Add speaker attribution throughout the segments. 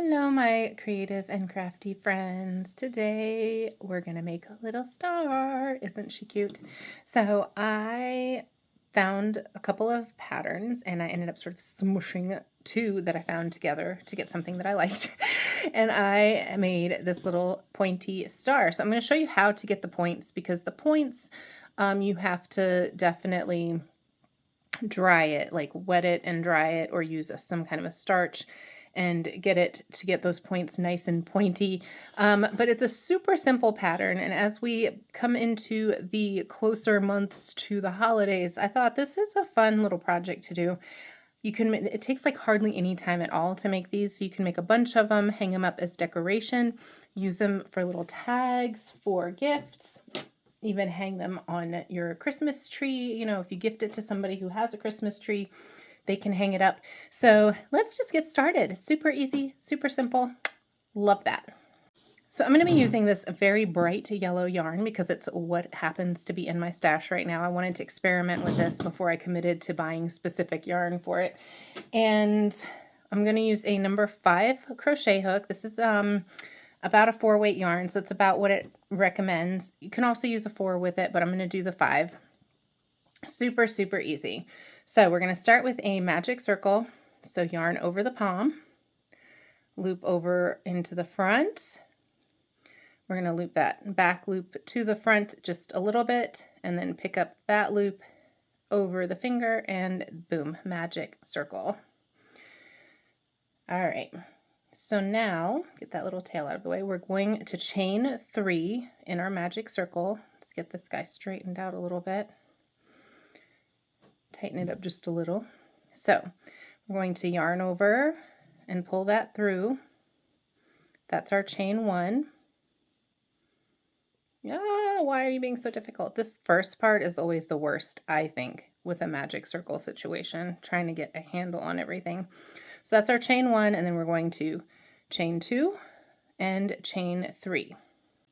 Speaker 1: Hello, my creative and crafty friends. Today we're going to make a little star. Isn't she cute? So I found a couple of patterns and I ended up sort of smushing two that I found together to get something that I liked. And I made this little pointy star. So I'm going to show you how to get the points because the points, you have to definitely dry it, like wet it and dry it, or use some kind of a starch and get it to get those points nice and pointy. But it's a super simple pattern. And as we come into the closer months to the holidays, I thought this is a fun little project to do. It takes like hardly any time at all to make these. So you can make a bunch of them, hang them up as decoration, use them for little tags, for gifts, even hang them on your Christmas tree. You know, if you gift it to somebody who has a Christmas tree, they can hang it up. So let's just get started. Super easy, super simple. Love that. So I'm going to be using this very bright yellow yarn because it's what happens to be in my stash right now. I wanted to experiment with this before I committed to buying specific yarn for it. And I'm going to use a number 5 crochet hook. This is about a 4-weight yarn, so it's about what it recommends. You can also use a 4 with it, but I'm going to do the 5. Super, super easy. So we're going to start with a magic circle. So yarn over the palm, loop over into the front. We're going to loop that back loop to the front just a little bit, and then pick up that loop over the finger, and boom, magic circle. All right. So now, get that little tail out of the way, we're going to chain 3 in our magic circle. Let's get this guy straightened out a little bit. Tighten it up just a little. So we're going to yarn over and pull that through. That's our chain 1. Why are you being so difficult? This first part is always the worst, I think, with a magic circle situation, trying to get a handle on everything. So that's our chain 1, and then we're going to chain 2 and chain 3.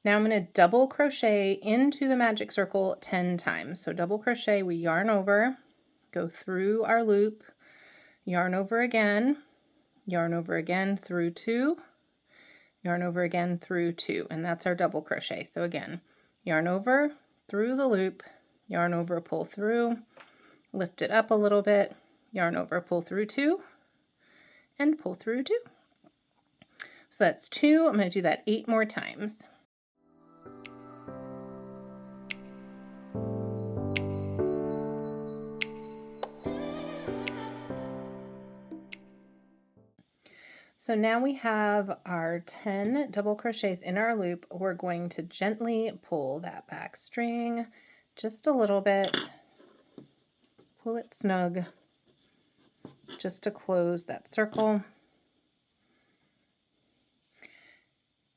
Speaker 1: Now I'm going to double crochet into the magic circle 10 times. So double crochet, we yarn over, go through our loop, yarn over again through 2, yarn over again through 2, and that's our double crochet. So again, yarn over through the loop, yarn over, pull through, lift it up a little bit, yarn over, pull through 2, and pull through 2. So that's 2. I'm going to do that 8 more times. So now we have our 10 double crochets in our loop. We're going to gently pull that back string just a little bit, pull it snug just to close that circle.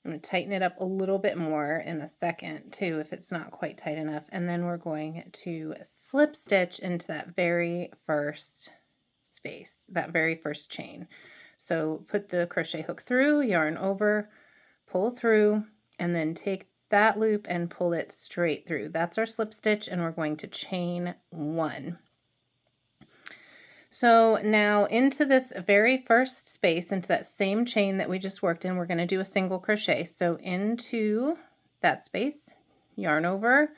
Speaker 1: I'm going to tighten it up a little bit more in a second too if it's not quite tight enough, and then we're going to slip stitch into that very first space, that very first chain. So put the crochet hook through, yarn over, pull through, and then take that loop and pull it straight through. That's our slip stitch, and we're going to chain 1. So now into this very first space, into that same chain that we just worked in, we're going to do a single crochet. So into that space, yarn over,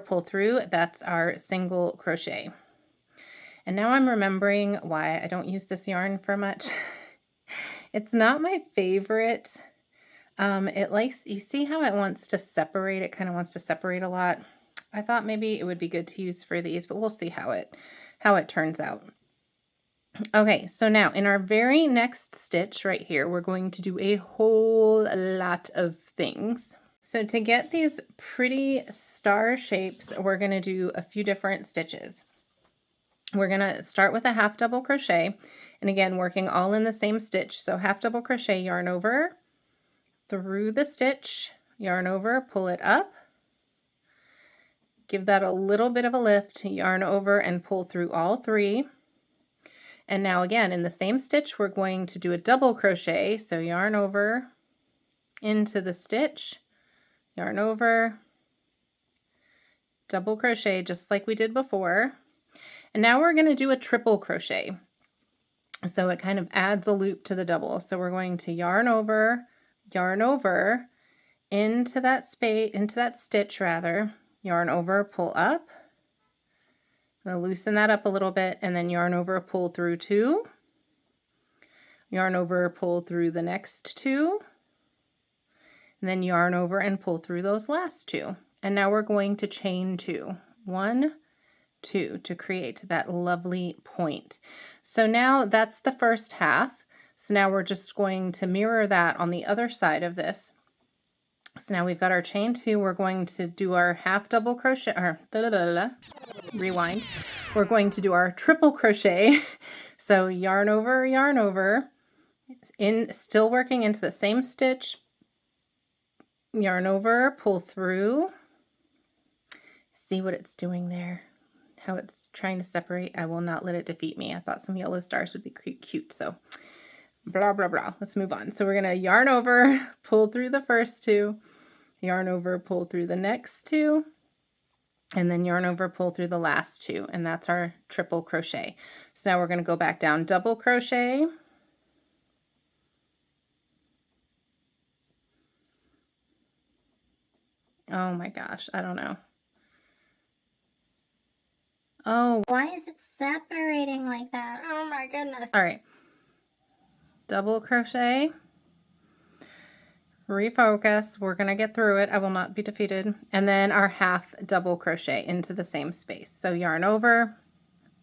Speaker 1: pull through. That's our single crochet. And now I'm remembering why I don't use this yarn for much. It's not my favorite. You see how it wants to separate? It kind of wants to separate a lot. I thought maybe it would be good to use for these, but we'll see how it turns out. Okay, so now in our very next stitch right here, we're going to do a whole lot of things. So to get these pretty star shapes, we're going to do a few different stitches. We're going to start with a half double crochet, and again, working all in the same stitch. So half double crochet, yarn over, through the stitch, yarn over, pull it up, give that a little bit of a lift, yarn over and pull through all 3. And now again, in the same stitch, we're going to do a double crochet. So yarn over into the stitch, yarn over, double crochet just like we did before. And now we're going to do a triple crochet. So it kind of adds a loop to the double. So we're going to yarn over into that space, into that stitch rather, yarn over, pull up. I'm going to loosen that up a little bit, and then yarn over, pull through 2, yarn over, pull through the next 2, and then yarn over and pull through those last 2. And now we're going to chain 2. 1, 2 to create that lovely point. So now that's the first half. So now we're just going to mirror that on the other side of this. So now we've got our chain 2. We're going to do our half double crochet, or rewind. We're going to do our triple crochet. So yarn over, in still working into the same stitch, yarn over, pull through. See what it's doing there, how it's trying to separate. I will not let it defeat me. I thought some yellow stars would be cute, so blah, blah, blah. Let's move on. So we're going to yarn over, pull through the first 2, yarn over, pull through the next 2, and then yarn over, pull through the last 2, and that's our triple crochet. So now we're going to go back down, double crochet, oh my gosh, I don't know. Oh,
Speaker 2: why is it separating like that? Oh my goodness.
Speaker 1: All right, double crochet, refocus, we're going to get through it, I will not be defeated, and then our half double crochet into the same space. So yarn over,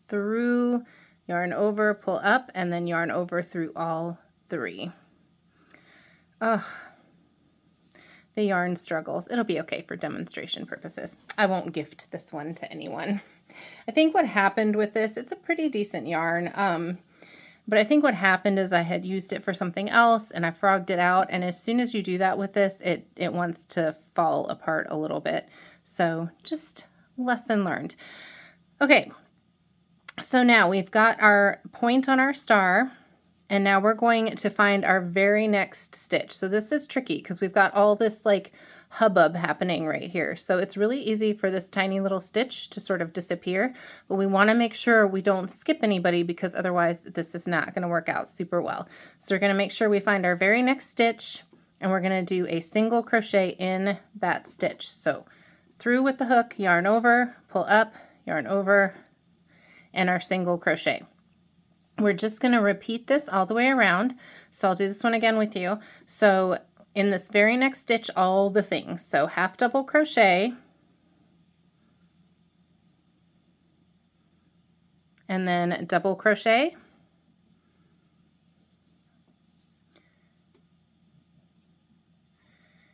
Speaker 1: through, yarn over, pull up, and then yarn over through all 3. Ugh, the yarn struggles. It'll be okay for demonstration purposes. I won't gift this one to anyone. I think what happened with this, it's a pretty decent yarn, but I think what happened is I had used it for something else and I frogged it out, and as soon as you do that with this, it wants to fall apart a little bit. So just lesson learned. Okay, so now we've got our point on our star, and now we're going to find our very next stitch. So this is tricky because we've got all this like hubbub happening right here. So it's really easy for this tiny little stitch to sort of disappear, but we want to make sure we don't skip anybody because otherwise this is not going to work out super well. So we're going to make sure we find our very next stitch, and we're going to do a single crochet in that stitch. So through with the hook, yarn over, pull up, yarn over, and our single crochet. We're just going to repeat this all the way around. So I'll do this one again with you. So in this very next stitch, all the things. So half double crochet, and then double crochet,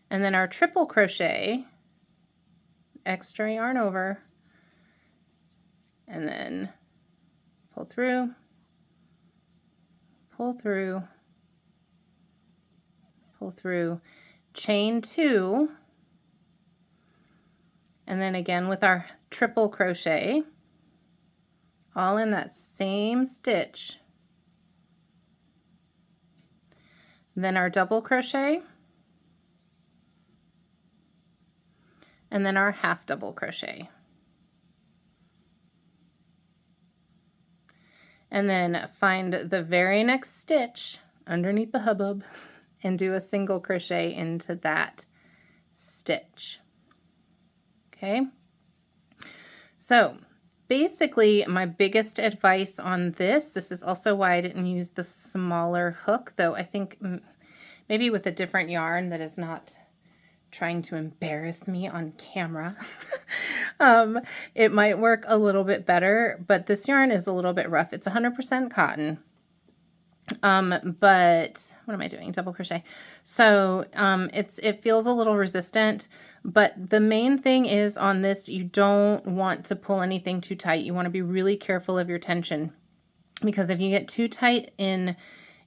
Speaker 1: and then our triple crochet, extra yarn over, and then pull through, pull through, pull through, chain 2, and then again with our triple crochet, all in that same stitch. Then our double crochet, and then our half double crochet. And then find the very next stitch underneath the hubbub and do a single crochet into that stitch. Okay, so basically my biggest advice on this is also why I didn't use the smaller hook, though I think maybe with a different yarn that is not trying to embarrass me on camera, it might work a little bit better, but this yarn is a little bit rough. It's 100% cotton. But what am I doing? Double crochet. So, it feels a little resistant, but the main thing is on this, you don't want to pull anything too tight. You want to be really careful of your tension, because if you get too tight in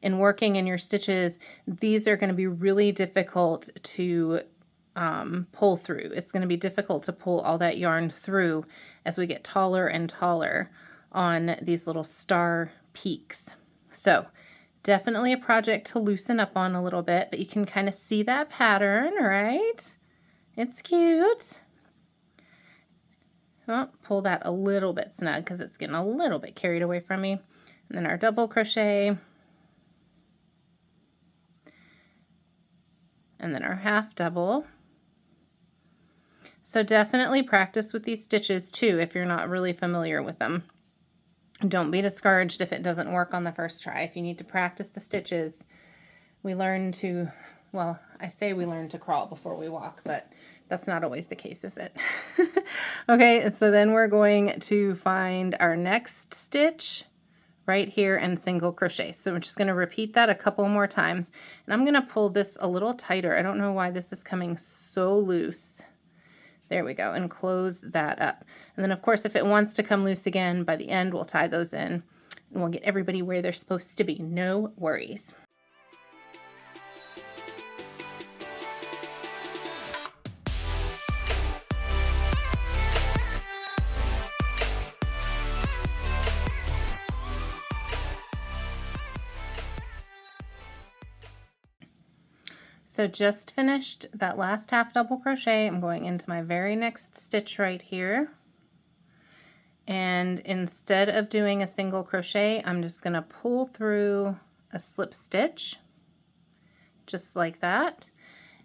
Speaker 1: working in your stitches, these are going to be really difficult to pull through. It's going to be difficult to pull all that yarn through as we get taller and taller on these little star peaks. So definitely a project to loosen up on a little bit, but you can kind of see that pattern, right? It's cute. Oh, pull that a little bit snug because it's getting a little bit carried away from me. And and then our double crochet, and then our half double. So definitely practice with these stitches too if you're not really familiar with them. Don't be discouraged if it doesn't work on the first try. If you need to practice the stitches, we learn to, well, I say we learn to crawl before we walk, but that's not always the case, is it? Okay, so then we're going to find our next stitch right here and single crochet. So we're just going to repeat that a couple more times, and I'm going to pull this a little tighter. I don't know why this is coming so loose. There we go, and close that up. And then of course, if it wants to come loose again, by the end we'll tie those in and we'll get everybody where they're supposed to be. No worries. So just finished that last half double crochet. I'm going into my very next stitch right here. And instead of doing a single crochet, I'm just going to pull through a slip stitch, just like that.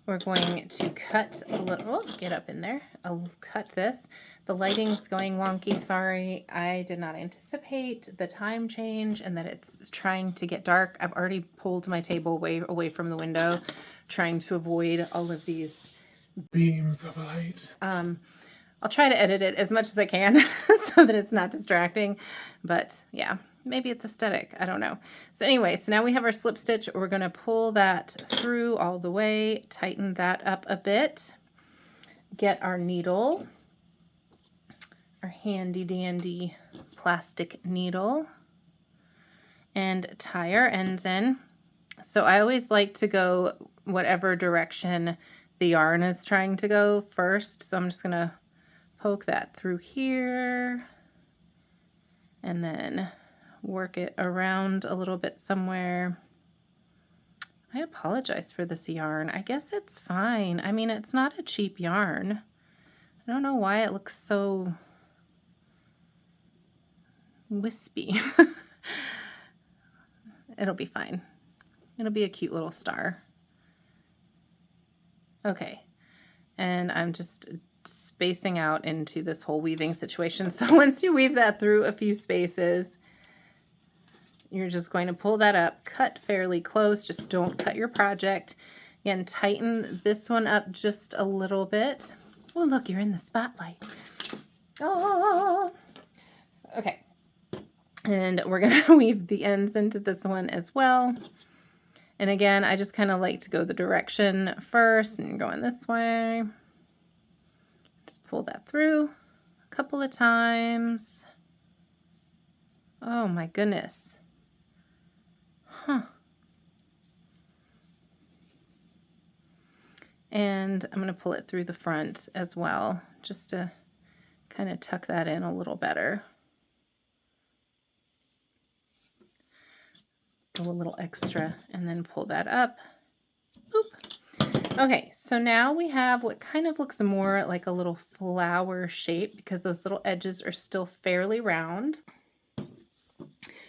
Speaker 1: We're going to cut a little, get up in there, I'll cut this. The lighting's going wonky, sorry. I did not anticipate the time change and that it's trying to get dark. I've already pulled my table way away from the window, trying to avoid all of these beams of light. I'll try to edit it as much as I can so that it's not distracting, but yeah, maybe it's aesthetic, I don't know. So anyway, so now we have our slip stitch. We're going to pull that through all the way, tighten that up a bit, get our needle, our handy dandy plastic needle, and tie our ends in. So I always like to go whatever direction the yarn is trying to go first. So I'm just going to poke that through here and then work it around a little bit somewhere. I apologize for this yarn. I guess it's fine. I mean, it's not a cheap yarn. I don't know why it looks so wispy. It'll be fine. It'll be a cute little star. Okay, and I'm just spacing out into this whole weaving situation. So once you weave that through a few spaces, you're just going to pull that up, cut fairly close, just don't cut your project. Again, tighten this one up just a little bit. Oh, look, you're in the spotlight. Oh, okay. And we're gonna weave the ends into this one as well. And again, I just kind of like to go the direction first, and you're going this way. Just pull that through a couple of times. Oh my goodness. Huh. And I'm going to pull it through the front as well, just to kind of tuck that in a little better. Go a little extra and then pull that up. Boop. Okay, so now we have what kind of looks more like a little flower shape because those little edges are still fairly round.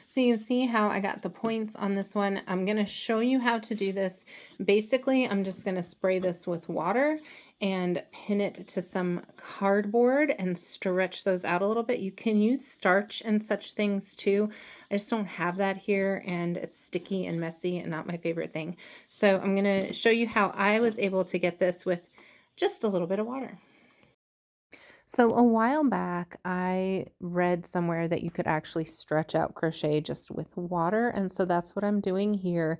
Speaker 1: So you can see how I got the points on this one. I'm going to show you how to do this. Basically, I'm just going to spray this with water and pin it to some cardboard and stretch those out a little bit. You can use starch and such things too. I just don't have that here and it's sticky and messy and not my favorite thing. So I'm going to show you how I was able to get this with just a little bit of water. So a while back, I read somewhere that you could actually stretch out crochet just with water. And so that's what I'm doing here.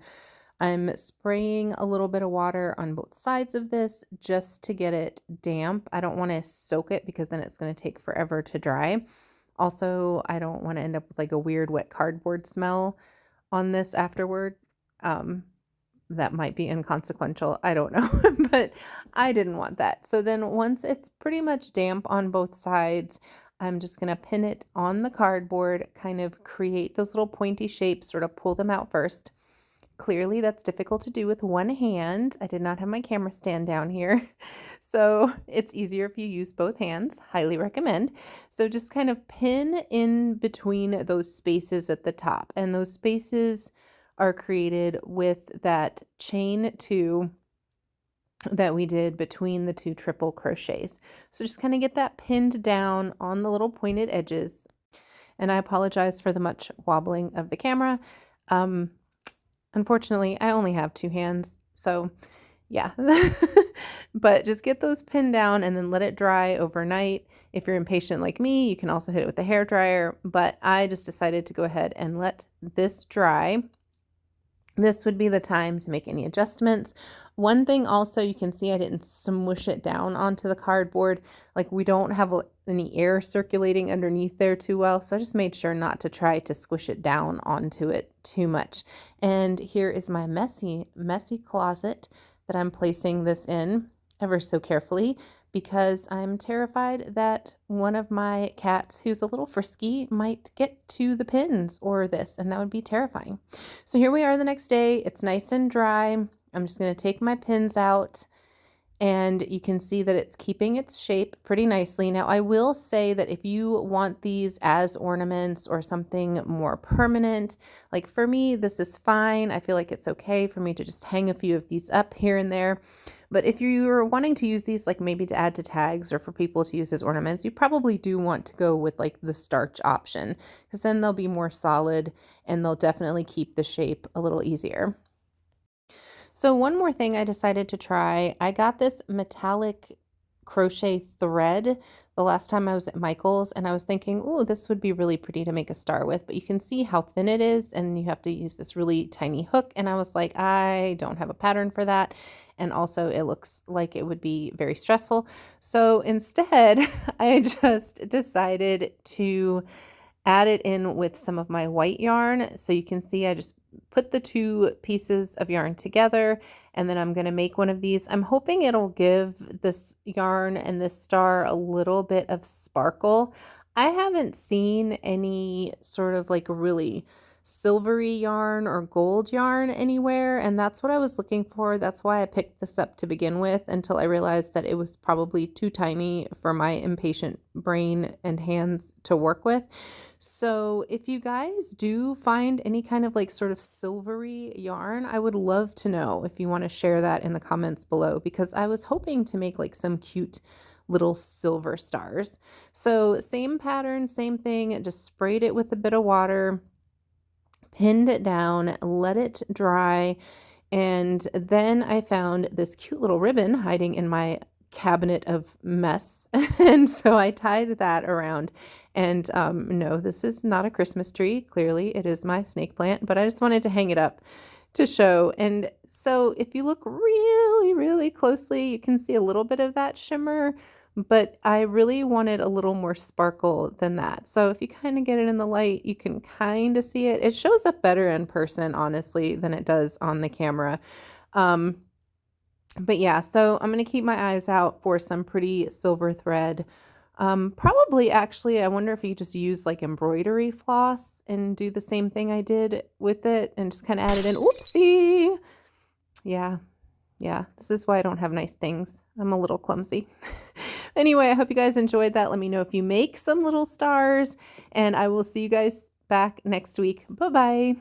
Speaker 1: I'm spraying a little bit of water on both sides of this just to get it damp. I don't want to soak it because then it's going to take forever to dry. Also, I don't want to end up with like a weird wet cardboard smell on this afterward. That might be inconsequential. I don't know, but I didn't want that. So then once it's pretty much damp on both sides, I'm just going to pin it on the cardboard, kind of create those little pointy shapes, sort of pull them out first, Clearly, that's difficult to do with one hand. I did not have my camera stand down here. So it's easier if you use both hands. Highly recommend. So just kind of pin in between those spaces at the top. And those spaces are created with that chain two that we did between the two triple crochets. So just kind of get that pinned down on the little pointed edges. And I apologize for the much wobbling of the camera. Um, Unfortunately, I only have two hands, so yeah. But just get those pinned down and then let it dry overnight. If you're impatient like me, you can also hit it with a hair dryer, but I just decided to go ahead and let this dry. This would be the time to make any adjustments. One thing also, you can see I didn't smush it down onto the cardboard. Like we don't have any air circulating underneath there too well. So I just made sure not to try to squish it down onto it too much. And here is my messy, messy closet that I'm placing this in ever so carefully, because I'm terrified that one of my cats who's a little frisky might get to the pins or this, and that would be terrifying. So here we are the next day. It's nice and dry. I'm just going to take my pins out, and you can see that it's keeping its shape pretty nicely. Now, I will say that if you want these as ornaments or something more permanent, like for me, this is fine. I feel like it's okay for me to just hang a few of these up here and there. But if you're wanting to use these, like maybe to add to tags or for people to use as ornaments, you probably do want to go with like the starch option, because then they'll be more solid and they'll definitely keep the shape a little easier. So one more thing I decided to try, I got this metallic crochet thread the last time I was at Michael's, and I was thinking, oh, this would be really pretty to make a star with, but you can see how thin it is and you have to use this really tiny hook. And I was like, I don't have a pattern for that. And also it looks like it would be very stressful. So instead, I just decided to add it in with some of my white yarn. So you can see I just put the two pieces of yarn together, and then I'm going to make one of these. I'm hoping it'll give this yarn and this star a little bit of sparkle. I haven't seen any sort of like really silvery yarn or gold yarn anywhere, and that's what I was looking for. That's why I picked this up to begin with, until I realized that it was probably too tiny for my impatient brain and hands to work with. So if you guys do find any kind of like sort of silvery yarn, I would love to know if you want to share that in the comments below, because I was hoping to make like some cute little silver stars. So same pattern, same thing, just sprayed it with a bit of water, pinned it down, let it dry, and then I found this cute little ribbon hiding in my cabinet of mess. And so I tied that around. And no, this is not a Christmas tree. Clearly, it is my snake plant, but I just wanted to hang it up to show. And so if you look really, really closely, you can see a little bit of that shimmer, but I really wanted a little more sparkle than that. So if you kind of get it in the light, you can kind of see it. It shows up better in person, honestly, than it does on the camera. Um, but yeah, so I'm going to keep my eyes out for some pretty silver thread. Probably actually, I wonder if you just use like embroidery floss and do the same thing I did with it and just kind of add it in. Oopsie. Yeah. Yeah. This is why I don't have nice things. I'm a little clumsy. Anyway, I hope you guys enjoyed that. Let me know if you make some little stars, and I will see you guys back next week. Bye-bye.